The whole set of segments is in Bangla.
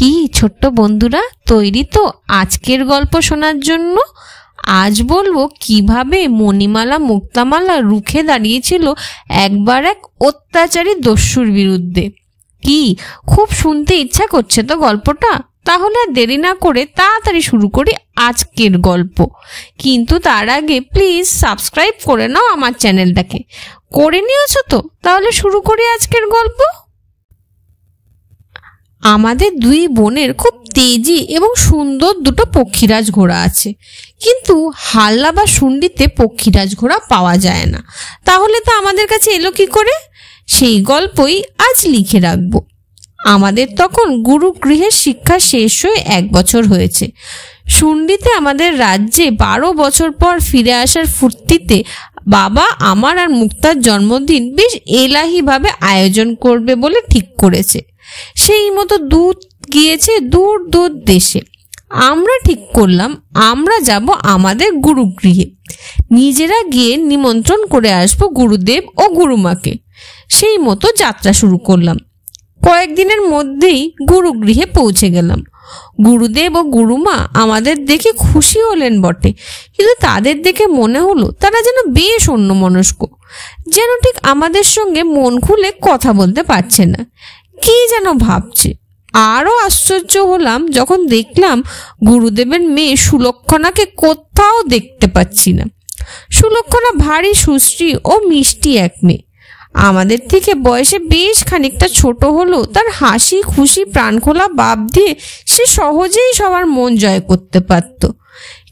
কি ছোট্ট বন্ধুরা, তৈরি তো আজকের গল্প শোনার জন্য? আজ বলবো কিভাবে মণিমালা মুক্তামালা রুখে দাঁড়িয়েছিল একবার এক অত্যাচারী দস্যুর বিরুদ্ধে। কি খুব শুনতে ইচ্ছা করছে তো গল্পটা? তাহলে আর দেরি না করে তাড়াতাড়ি শুরু করি আজকের গল্প। কিন্তু তার আগে প্লিজ সাবস্ক্রাইব করে নাও আমার চ্যানেলটাকে। করে নিয়েছো তো? তাহলে শুরু করি আজকের গল্প। আমাদের দুই বোনের খুব তেজি এবং সুন্দর দুটো পক্ষীরাজ ঘোড়া আছে, কিন্তু হাল্লা বা শুন্ডিতে পক্ষীরাজ ঘোড়া পাওয়া যায় না। তাহলে তো আমাদের কাছে এলো কি করে? সেই গল্পই আজ লিখে রাখবো। আমাদের তখন গুরুগৃহের শিক্ষা শেষ হয়ে 1 বছর হয়েছে। শুন্ডিতে আমাদের রাজ্যে 12 বছর পর ফিরে আসার ফুর্তিতে বাবা আমার আর মুক্তার জন্মদিন বেশ এলাহিভাবে আয়োজন করবে বলে ঠিক করেছে। সেই মতো দূত গিয়েছে দূর দূর দেশে। আমরা ঠিক করলাম আমরা যাব আমাদের গুরুগৃহে, নিজেরা গিয়ে নিমন্ত্রণ করে আসবো গুরুদেব ও গুরুমাকে। সেই মতো যাত্রা শুরু করলাম। কয়েকদিনের মধ্যেই গুরুগৃহে পৌঁছে গেলাম। গুরুদেব ও গুরুমা আমাদের দেখে খুশি হলেন বটে, কিন্তু তাদের দেখে মনে হলো তারা যেন বেশ অন্যমনস্ক, যেন ঠিক আমাদের সঙ্গে মন খুলে কথা বলতে পারছে না, কি যেন ভাবছে। আরও আশ্চর্য হলাম যখন দেখলাম গুরুদেবের মেয়ে সুলক্ষণাকে কোথাও দেখতে পাচ্ছি না। সুলক্ষণা ভারী সুশ্রী ও মিষ্টি এক মেয়ে। আমাদের থেকে বয়সে বেশ খানিকটা ছোট হলেও তার হাসি খুশি প্রাণখোলা ভাব দিয়ে সে সহজেই সবার মন জয় করতে পারত।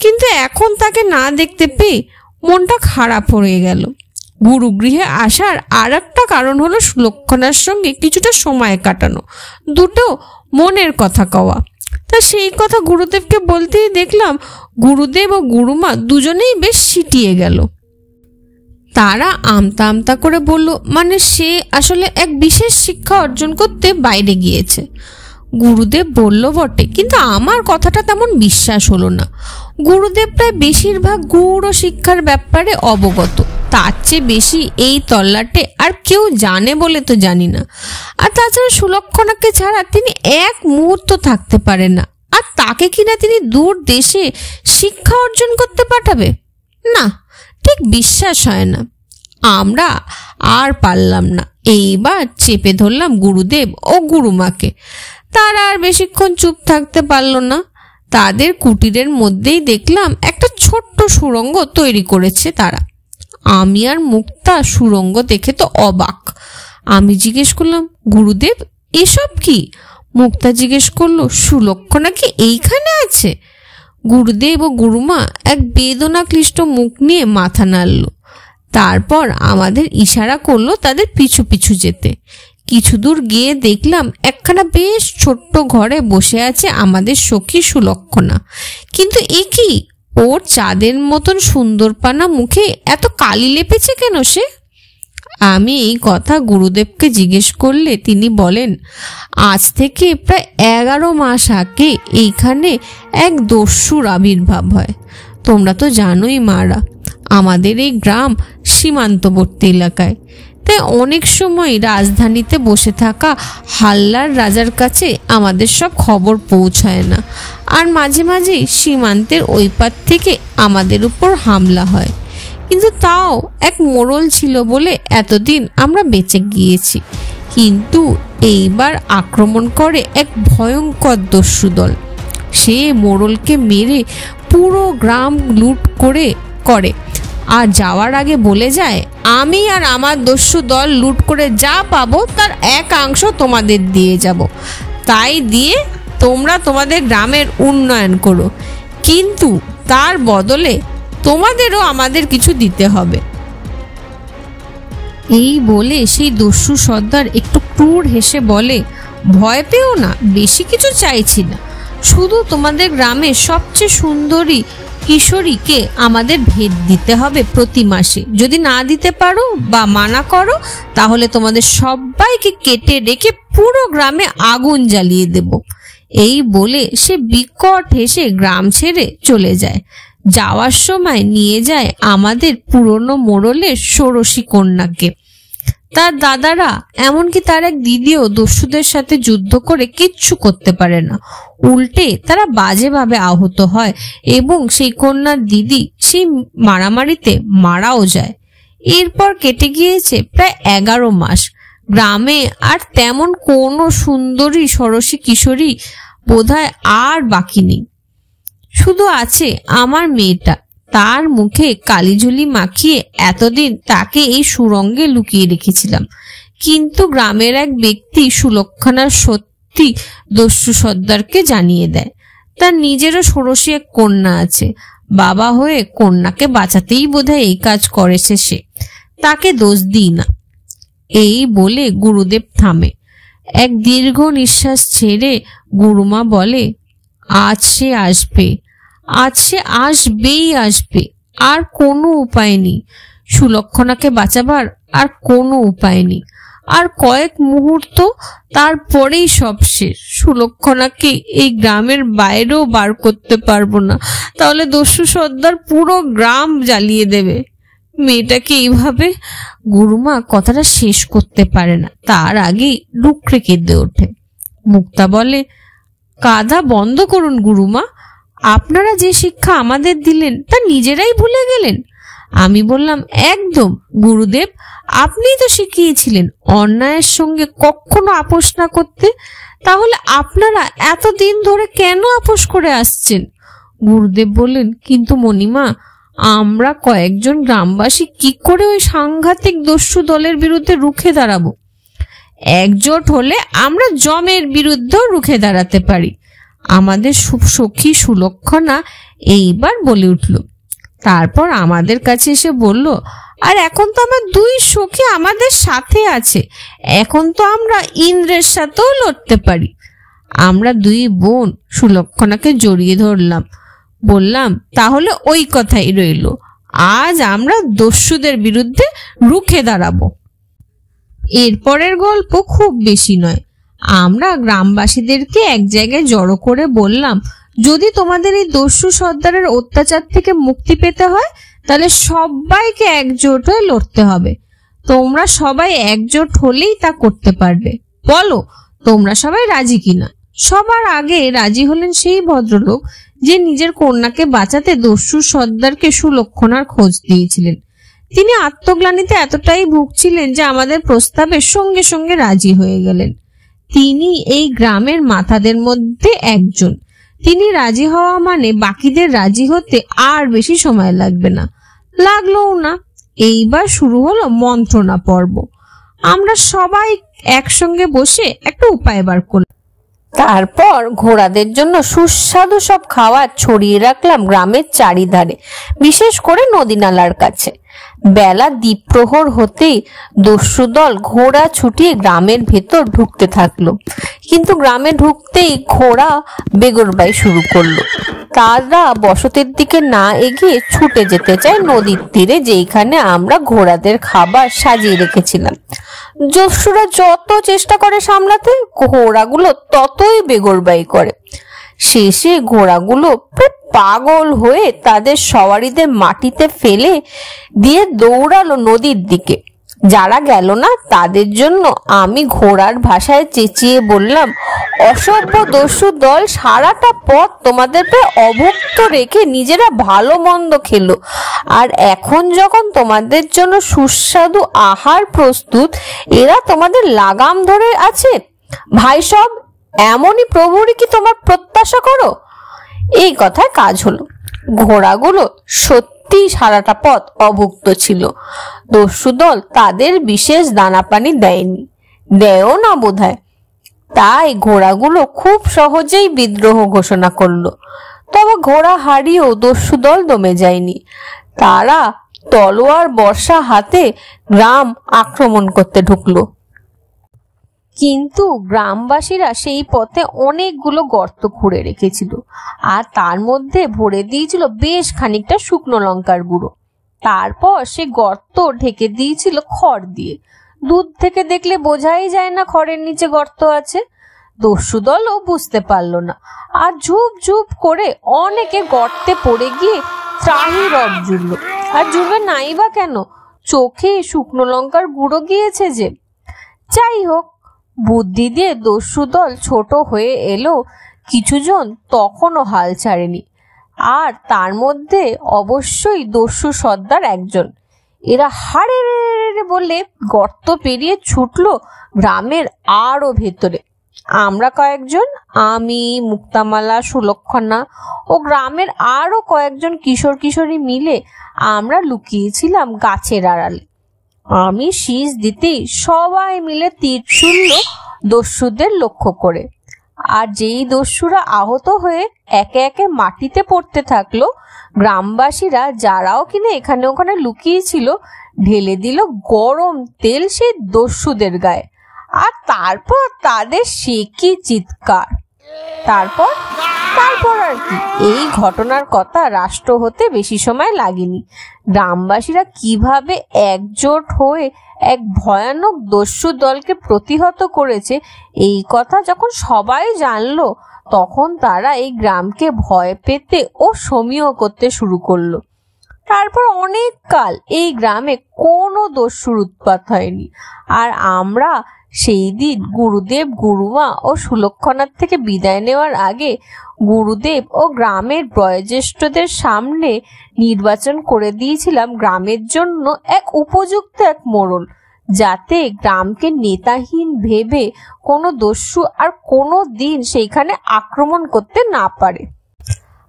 কিন্তু এখন তাকে না দেখতে পেয়ে মনটা খারাপ হয়ে গেল। গুরুগৃহে আসার আর একটা কারণ হলো সুলক্ষণার সঙ্গে কিছুটা সময় কাটানো, দুটো মনের কথা কওয়া। তা সেই কথা গুরুদেবকে বলতেই দেখলাম গুরুদেব ও গুরুমা দুজনেই বেশ সিটিয়ে গেল। তারা আমতা আমতা করে বলল, মানে সে আসলে এক বিশেষ শিক্ষা অর্জন করতে বাইরে গিয়েছে। গুরুদেব বলল বটে, কিন্তু আমার কথাটা তেমন বিশ্বাস হলো না। গুরুদেব প্রায় বেশিরভাগ গূঢ় শিক্ষার ব্যাপারে অবগত, তার চেয়ে বেশি এই তল্লাটে আর কেউ জানে বলে তো জানি না। আর তাছাড়া সুলক্ষণাকে ছাড়া তিনি এক মুহূর্ত থাকতে পারেন না, আর তাকে কিনা তিনি দূর দেশে শিক্ষা অর্জন করতে পাঠাবে? না, ঠিক বিশ্বাস হয় না। আমরা আর পারলাম না, এইবার চেপে ধরলাম গুরুদেব ও গুরুমাকে। তারা আর বেশিক্ষণ চুপ থাকতে পারল না। তাদের কুটিরের মধ্যেই দেখলাম একটা ছোট্ট সুড়ঙ্গ তৈরি করেছে তারা। আমি আর মুক্তা সুড়ঙ্গ দেখে তো অবাক। আমি জিজ্ঞেস করলাম, গুরুদেব এসব কি? মুক্তা জিজ্ঞেস করলো, সুলক্ষণা কি এইখানে আছে? গুরুদেব ও গুরুমা এক বেদনাক্লিষ্ট মুখ নিয়ে মাথা নাড়ল। তারপর আমাদের ইশারা করলো তাদের পিছু পিছু যেতে। কিছু দূর গিয়ে দেখলাম একখানা বেশ ছোট্ট ঘরে বসে আছে আমাদের সখী সুলক্ষণা। কিন্তু এ কি, ওর চাঁদের মতন সুন্দরপানা মুখে এত কালি লেপেছে কেন সে? আমি এই কথা গুরুদেবকে জিজ্ঞেস করলে তিনি বলেন, আজ থেকে প্রায় 11 মাস আগে এইখানে এক দস্যুর আবির্ভাব হয়। তোমরা তো জানোই মারা, আমাদের এই গ্রাম সীমান্তবর্তী এলাকায়, তাই অনেক সময় রাজধানীতে বসে থাকা হাল্লার রাজার কাছে আমাদের সব খবর পৌঁছায় না, আর মাঝে মাঝেই সীমান্তের ওই পার থেকে আমাদের উপর হামলা হয়। কিন্তু তাও এক মোড়ল ছিল বলে এতদিন আমরা বেঁচে গিয়েছি। কিন্তু এইবার আক্রমণ করে এক ভয়ঙ্কর দস্যু দল। সে মোড়লকে মেরে পুরো গ্রাম লুট করে আর যাওয়ার আগে বলে যায়, আমি আর আমার দস্যু দল লুট করে যা পাবো তার একাংশ তোমাদের দিয়ে যাব, তাই দিয়ে তোমরা তোমাদের গ্রামের উন্নয়ন করো, কিন্তু তার বদলে তোমাদেরও আমাদের কিছু দিতে হবে। এই বলে সেই দস্যু সর্দার একটু ক্রূর হেসে বলে, ভয় পেও না, বেশি কিছু চাইছি না, শুধু তোমাদের গ্রামে সবচেয়ে সুন্দরী কিশোরীকে আমাদের ভেট দিতে হবে প্রতি মাসে। যদি না দিতে পারো বা মানা করো তাহলে তোমাদের সবাইকে কেটে রেখে পুরো গ্রামে আগুন জ্বালিয়ে দেব। এই বলে সে বিকট হেসে গ্রাম ছেড়ে চলে যায়। যাওয়ার সময় নিয়ে যায় আমাদের পুরনো মোড়লের ষোড়শী কন্যাকে। তার দাদারা, এমনকি তার এক দিদিও দস্যুদের সাথে যুদ্ধ করে কিচ্ছু করতে পারে না, উল্টে তারা বাজেভাবে আহত হয় এবং সেই কন্যার দিদি সেই মারামারিতে মারাও যায়। এরপর কেটে গিয়েছে প্রায় 11 মাস। গ্রামে আর তেমন কোনো সুন্দরী সরসী কিশোরী বোধহয় আর বাকি নেই। শুধু আছে আমার মেয়েটা। তার মুখে কালিঝুলি মাখিয়ে এতদিন তাকে এই সুরঙ্গে লুকিয়ে রেখেছিলাম, কিন্তু গ্রামের এক ব্যক্তি সুলক্ষণার সত্যি দস্যু সর্দারকে জানিয়ে দেয়। তার নিজেরও ষোড়শী এক কন্যা আছে। বাবা হয়ে কন্যাকে বাঁচাতেই বোধহয় এই কাজ করেছে সে, তাকে দোষ দিই না। এই বলে গুরুদেব থামে। এক দীর্ঘ নিঃশ্বাস ছেড়ে গুরুমা বলে, আজ সে আসবে, আজ সে আসবেই আসবে। আর কোনো উপায় নেই, সুলক্ষণাকে বাঁচাবার আর কোনো উপায় নেই। আর কয়েক মুহূর্ত, তারপরেই সব শেষ। সুলক্ষণাকে এই গ্রামের বাইরেও বার করতে পারবো না, তাহলে দস্যু সর্দার পুরো গ্রাম জ্বালিয়ে দেবে। মেয়েটাকে এইভাবে। গুরুমা কথাটা শেষ করতে পারে না, তার আগেই ডুকরে কেঁদে ওঠে। মুক্তা বলে, কাঁদা বন্ধ করুন গুরুমা, আপনারা যে শিক্ষা আমাদের দিলেন তা নিজেরাই ভুলে গেলেন। আমি বললাম, একদম গুরুদেব, আপনিই তো শিখিয়েছিলেন অন্যায়ের সঙ্গে কখনো আপোষ না করতে, তাহলে আপনারা এতদিন ধরে কেন আপোষ করে আসছেন? গুরুদেব বললেন, কিন্তু মণিমা, আমরা কয়েকজন গ্রামবাসী কি করে ওই সাংঘাতিক দস্যু দলের বিরুদ্ধে রুখে দাঁড়াবো? একজোট হলে আমরা যমের বিরুদ্ধেও রুখে দাঁড়াতে পারি। আমাদের সখী সুলক্ষণা এইবার বলে উঠল। তারপর আমাদের কাছে এসে বলল, আর এখন তো আমার 2 সখী আমাদের সাথে আছে, এখন তো আমরা ইন্দ্রের সাথেও লড়তে পারি। আমরা 2 বোন সুলক্ষণাকে জড়িয়ে ধরলাম, বললাম, তাহলে ওই কথাই রইল, আজ আমরা দস্যুদের বিরুদ্ধে রুখে দাঁড়াবো। এরপরের গল্প খুব বেশি নয়। আমরা গ্রামবাসীদেরকে এক জায়গায় জড়ো করে বললাম, যদি তোমাদের এই দস্যু সর্দারের অত্যাচার থেকে মুক্তি পেতে হয়, তাহলে সবাইকে একজোট হয়ে লড়তে হবে। তোমরা সবাই একজোট হলেই তা করতে পারবে। বলো, তোমরা সবাই রাজি কিনা? সবার আগে রাজি হলেন সেই ভদ্রলোক যে নিজের কন্যাকে বাঁচাতে দস্যু সর্দারকে সুলক্ষণার খোঁজ দিয়েছিলেন। তিনি আত্মগ্লানিতে এতটাই ভুগছিলেন যে আমাদের প্রস্তাবে সঙ্গে সঙ্গে রাজি হয়ে গেলেন। তিনি এই গ্রামের মাথাদের মধ্যে একজন। তিনি রাজি হওয়া মানে বাকিদের রাজি হতে আর বেশি সময় লাগবে না, লাগলোও না। এইবার শুরু হলো মন্ত্রণা পর্ব। আমরা সবাই একসঙ্গে বসে একটা উপায় বার করলাম। তারপর ঘোড়াদের জন্য সুস্বাদু সব খাবার ছড়িয়ে রাখলাম গ্রামের চারিধারে, বিশেষ করে নদী নালার কাছে। বেলা দ্বীপ্রহর হতেই দস্যু দল ঘোড়া ছুটিয়ে গ্রামের ভেতর ঢুকতে থাকলো, কিন্তু গ্রামে ঢুকতেই ঘোড়া বেগরবাই শুরু করলো। তারা বসতির দিকে না এগিয়ে ছুটে যেতে চায় নদীর তীরে, যেখানে আমরা ঘোড়াদের খাবার সাজিয়ে রেখেছিলাম। দস্যুরা যত চেষ্টা করে সামলাতে, ঘোড়াগুলো ততই বেগরবাই করে। শেষে ঘোড়াগুলো পাগল হয়ে তাদের সওয়ারিদের মাটিতে ফেলে দিয়ে দৌড়ালো নদীর দিকে। যারা গেল না তাদের জন্য আমি ঘোড়ার ভাষায় চেঁচিয়ে বললাম, অসভ্য দস্যু দল, সারাটা পথ তোমাদেরকে অভুক্ত রেখে নিজেরা ভালো মন্দ খেলো, আর এখন যখন তোমাদের জন্য সুস্বাদু আহার প্রস্তুত, এরা তোমাদের লাগাম ধরে আছে। ভাই সব, এমনই প্রভুরই কি তোমার প্রত্যাশা করো? এই কথায় কাজ হলো। ঘোড়াগুলো সত্যি সারাটা পথ অভুক্ত ছিল। দস্যু দল তাদের বিশেষ দানা পানি দেয়নি, দেয়ও না বোধহয়। তাই ঘোড়াগুলো খুব সহজেই বিদ্রোহ ঘোষণা করলো। তবে ঘোড়া হারিয়েও দস্যু দল দমে যায়নি। তারা তলোয়ার বর্ষা হাতে গ্রাম আক্রমণ করতে ঢুকলো। কিন্তু গ্রামবাসীরা সেই পথে অনেকগুলো গর্ত খুঁড়ে রেখেছিল, আর তার মধ্যে ভরে দিয়েছিল বেশ খানিকটা শুকনো লঙ্কার গুঁড়ো। তারপর সে গর্ত ঢেকে দিয়েছিল খড় দিয়ে। দূর থেকে দেখলে বোঝাই যায় না খড়ের নিচে গর্ত আছে। দস্যু দলও বুঝতে পারলো না, আর ঝুপ ঝুপ করে অনেকে গর্তে পড়ে গিয়ে ত্রাহি রব জুড়ল। আর জুড়বে নাই বা কেন, চোখে শুকনো লঙ্কার গুঁড়ো গিয়েছে যে। যাই হোক, বুদ্ধি দিয়ে দস্যু দল ছোট হয়ে এলো, কিছুজন তখনও হাল ছাড়েনি, আর তার মধ্যে অবশ্যই দস্যু সর্দার একজন। এরা হাড়ে বলে গর্ত পেরিয়ে ছুটলো গ্রামের আরো ভেতরে। আমরা কয়েকজন, আমি, মুক্তামালা, সুলক্ষণা ও গ্রামের আরো কয়েকজন কিশোর কিশোরী মিলে আমরা লুকিয়েছিলাম গাছের আড়ালে। আমি শীষ দিতেই সবাই মিলে তীর ছুড়ল দস্যুদের লক্ষ্য করে, আর যেই দস্যুরা আহত হয়ে একে একে মাটিতে পড়তে থাকলো, গ্রামবাসীরা যারাও কিনা এখানে ওখানে লুকিয়েছিল ঢেলে দিল গরম তেল সেই দস্যুদের গায়ে, আর তারপর তাদের সে কি চিৎকার। তারপর আর কি, এই ঘটনার কথা রাষ্ট্র হতে বেশি সময় লাগেনি। গ্রামবাসীরা কিভাবে একজোট হয়ে এক ভয়ানক দস্যু দলকে প্রতিহত করেছে এই কথা যখন সবাই জানলো, তখন তারা এই গ্রামকে ভয় পেতে ও সমীহ করতে শুরু করলো। তারপর অনেক কাল এই গ্রামে কোনো দস্যুর উৎপাত হয়নি, আর আমরা সেই দিন গুরুদেব, গুরুমা ও সুলক্ষণার থেকে বিদায় নেওয়ার আগে গুরুদেব ও গ্রামের বয়োজ্যেষ্ঠদের সামনে নির্বাচন করে দিয়েছিলাম গ্রামের জন্য এক উপযুক্ত এক মোড়ল, যাতে গ্রামকে নেতাহীন ভেবে কোনো দস্যু আর কোনো দিন সেইখানে আক্রমণ করতে না পারে।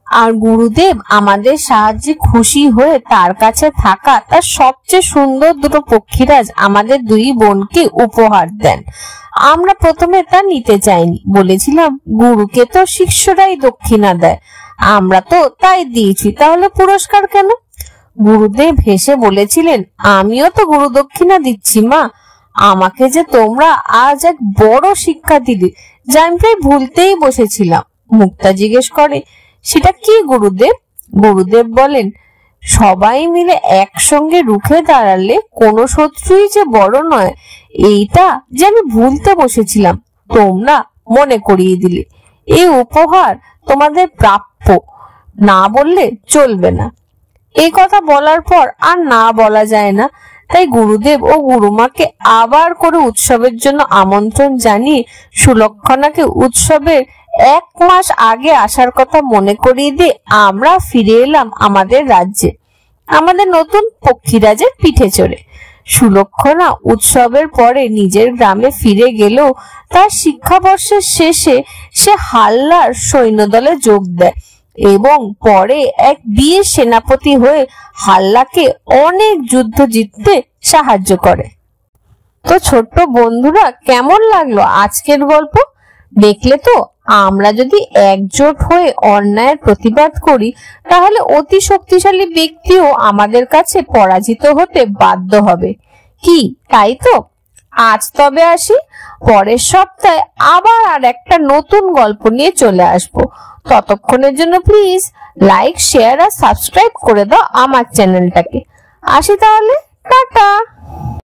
আর গুরুদেব আমাদের সাহায্যে খুশি হয়ে তার কাছে থাকা তার সবচেয়ে সুন্দর দুটো পক্ষীরাজ আমাদের দুই বোনকে উপহার দেন। আমরা প্রথমে তা নিতে চাইনি, বলেছিলাম গুরুকে তো শিষ্যরাই দক্ষিণা দেয়, আমরা তো তাই দিয়েছি, তাহলে পুরস্কার কেন? গুরুদেব হেসে বলেছিলেন, আমিও তো গুরু দক্ষিণা দিচ্ছি মা, আমাকে যে তোমরা আজ এক বড় শিক্ষা দিলে যা আমি প্রায় ভুলতেই বসেছিলাম। মুক্তা জিজ্ঞেস করে, সেটা কি গুরুদেব? গুরুদেব বলেন, সবাই মিলে একসঙ্গে রুখে দাঁড়ালে কোনো শত্রুই যে বড় নয়, এইটা যে আমি ভুলতে বসেছিলাম, তোমরা মনে করিয়ে দিলে। এই উপহার তোমাদের প্রাপ্য, না বললে চলবে না। এই কথা বলার পর আর না বলা যায় না, তাই গুরুদেব ও গুরুমাকে আবার করে উৎসবের জন্য আমন্ত্রণ জানিয়ে সুলক্ষণাকে উৎসবের 1 মাস আগে আসার কথা মনে করিয়ে দিয়ে আমরা ফিরে এলাম আমাদের রাজ্যে, আমাদের নতুন পক্ষীরাজের পিঠে চড়ে। সুলক্ষণা উৎসবের পরে নিজের গ্রামে ফিরে গেলেও তার শিক্ষাবর্ষের শেষে সে হাল্লার সৈন্যদলে যোগ দেয় এবং পরে এক বীর সেনাপতি হয়ে হাল্লাকে অনেক যুদ্ধ জিততে সাহায্য করে। তো ছোট্ট বন্ধুরা, কেমন লাগলো আজকের গল্প? দেখলে তো, আমরা যদি একজোট হয়ে অন্যায়ের প্রতিবাদ করি, তাহলে অতি শক্তিশালী ব্যক্তিও আমাদের কাছে পরাজিত হতে বাধ্য হবে। কি তাই তো? আজ তবে আসি, পরের সপ্তাহে আবার আর একটা নতুন গল্প নিয়ে চলে আসবো। ততক্ষণের জন্য প্লিজ লাইক, শেয়ার আর সাবস্ক্রাইব করে দাও আমার চ্যানেলটাকে। আসি তাহলে, টাটা।